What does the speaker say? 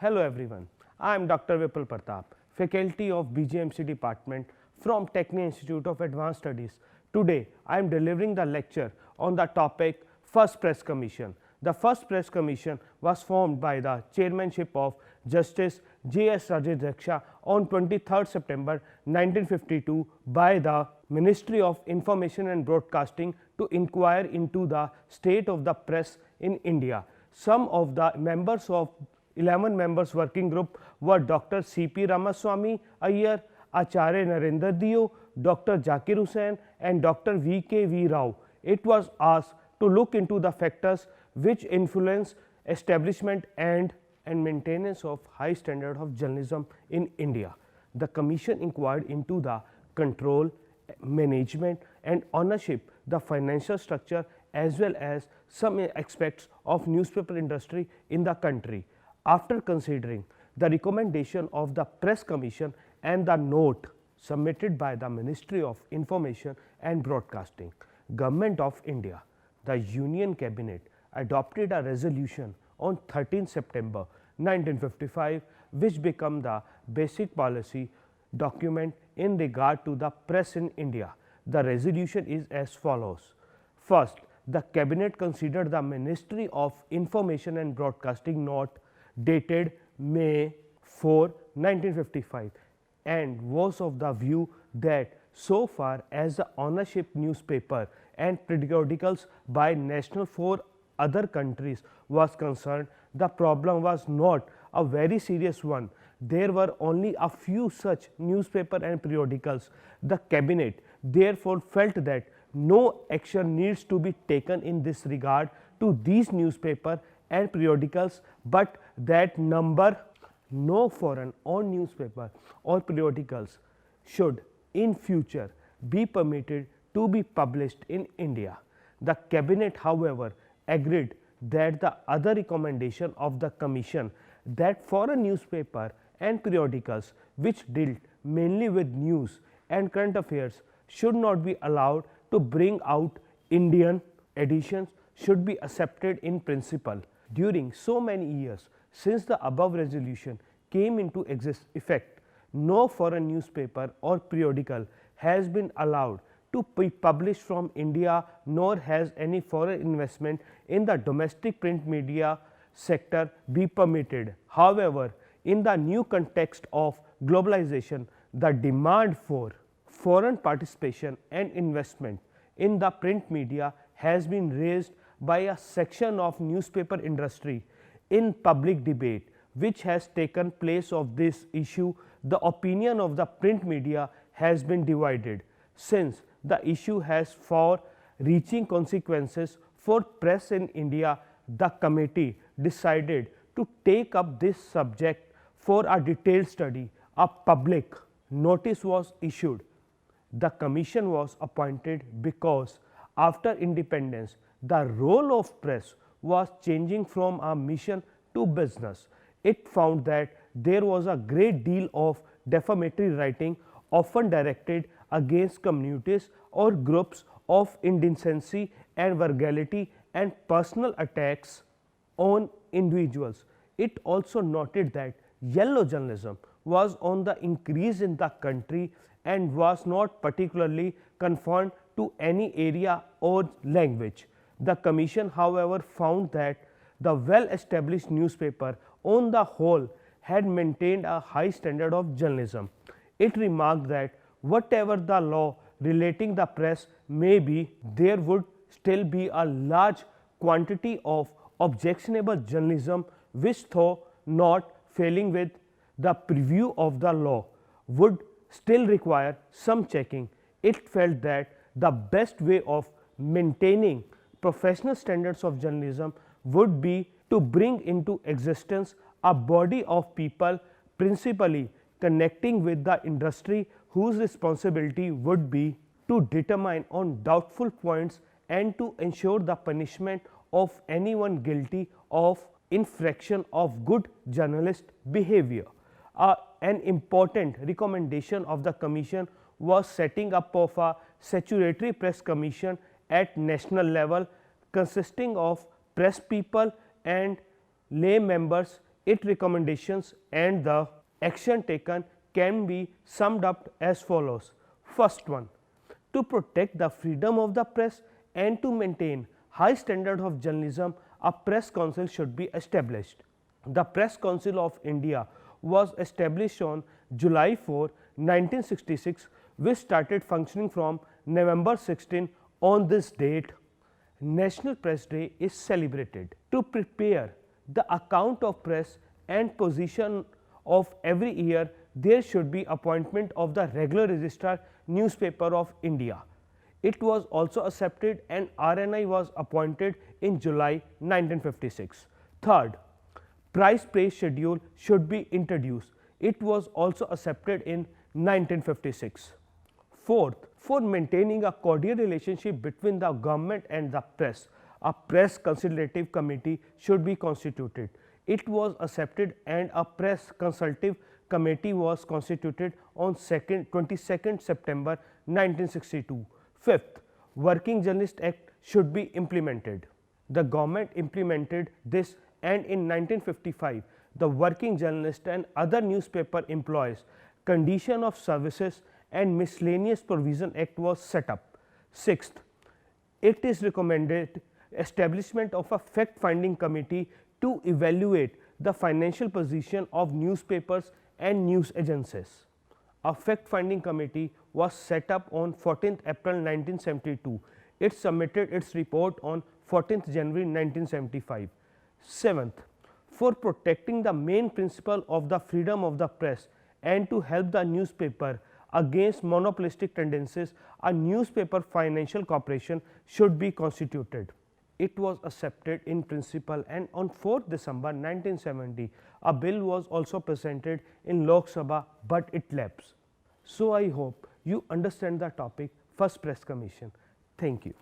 Hello everyone, I am Dr. Vipul Pratap, faculty of BGMC department from Technical Institute of Advanced Studies. Today I am delivering the lecture on the topic First Press Commission. The First Press Commission was formed by the chairmanship of Justice J.S. Rajadraksha on 23rd September 1952 by the Ministry of Information and Broadcasting to inquire into the state of the press in India. Some of the members of 11 members working group were Dr. C.P. Ramaswamy Iyer, Acharya Narendra Dio, Dr. Zakir Hussain and Dr. V.K.V. Rao. It was asked to look into the factors which influence establishment and maintenance of high standard of journalism in India. The commission inquired into the control, management and ownership, the financial structure as well as some aspects of newspaper industry in the country. After considering the recommendation of the Press Commission and the note submitted by the Ministry of Information and Broadcasting, Government of India, the Union Cabinet adopted a resolution on 13 September 1955 which became the basic policy document in regard to the press in India. The resolution is as follows. First, the Cabinet considered the Ministry of Information and Broadcasting note dated May 4, 1955 and was of the view that so far as the ownership newspaper and periodicals by national for other countries was concerned, the problem was not a very serious one. There were only a few such newspaper and periodicals. The Cabinet therefore felt that no action needs to be taken in this regard to these newspaper and periodicals, but that number no foreign owned newspaper or periodicals should in future be permitted to be published in India. The Cabinet, however, agreed that the other recommendation of the Commission that foreign newspaper and periodicals which dealt mainly with news and current affairs should not be allowed to bring out Indian editions should be accepted in principle. During so many years since the above resolution came into effect, no foreign newspaper or periodical has been allowed to be published from India, nor has any foreign investment in the domestic print media sector be permitted. However, in the new context of globalization, the demand for foreign participation and investment in the print media has been raised by a section of newspaper industry. In public debate which has taken place of this issue, the opinion of the print media has been divided. Since the issue has far reaching consequences for press in India, the committee decided to take up this subject for a detailed study. A public notice was issued. The commission was appointed because after independence the role of press was changing from a mission to business. It found that there was a great deal of defamatory writing often directed against communities or groups of indecency and vulgarity and personal attacks on individuals. It also noted that yellow journalism was on the increase in the country and was not particularly confined to any area or language. The commission, however, found that the well established newspaper on the whole had maintained a high standard of journalism. It remarked that whatever the law relating the press may be, there would still be a large quantity of objectionable journalism which, though not failing with the preview of the law, would still require some checking. It felt that the best way of maintaining professional standards of journalism would be to bring into existence a body of people principally connecting with the industry whose responsibility would be to determine on doubtful points and to ensure the punishment of anyone guilty of infraction of good journalist behavior. An important recommendation of the commission was setting up of a statutory press commission at national level consisting of press people and lay members Its recommendations and the action taken can be summed up as follows. First one, to protect the freedom of the press and to maintain high standard of journalism, a press council should be established. The Press Council of India was established on July 4, 1966, which started functioning from November 16. On this date, National Press Day is celebrated. To prepare the account of press and position of every year, there should be appointment of the regular registrar newspaper of India. It was also accepted and RNI was appointed in July 1956. Third, price pay schedule should be introduced. It was also accepted in 1956. Fourth, for maintaining a cordial relationship between the government and the press, a press consultative committee should be constituted. It was accepted and a press consultative committee was constituted on 22nd September 1962. Fifth, Working Journalist Act should be implemented. The government implemented this, and in 1955 the Working Journalist and Other Newspaper Employees Condition of Services and Miscellaneous Provision Act was set up. Sixth, it is recommended establishment of a fact finding committee to evaluate the financial position of newspapers and news agencies. A fact finding committee was set up on 14th April 1972. It submitted its report on 14th January 1975. Seventh, for protecting the main principle of the freedom of the press and to help the newspaper against monopolistic tendencies, a newspaper financial corporation should be constituted. It was accepted in principle, and on 4th December 1970 a bill was also presented in Lok Sabha, but it lapsed. So, I hope you understand the topic First Press Commission. Thank you.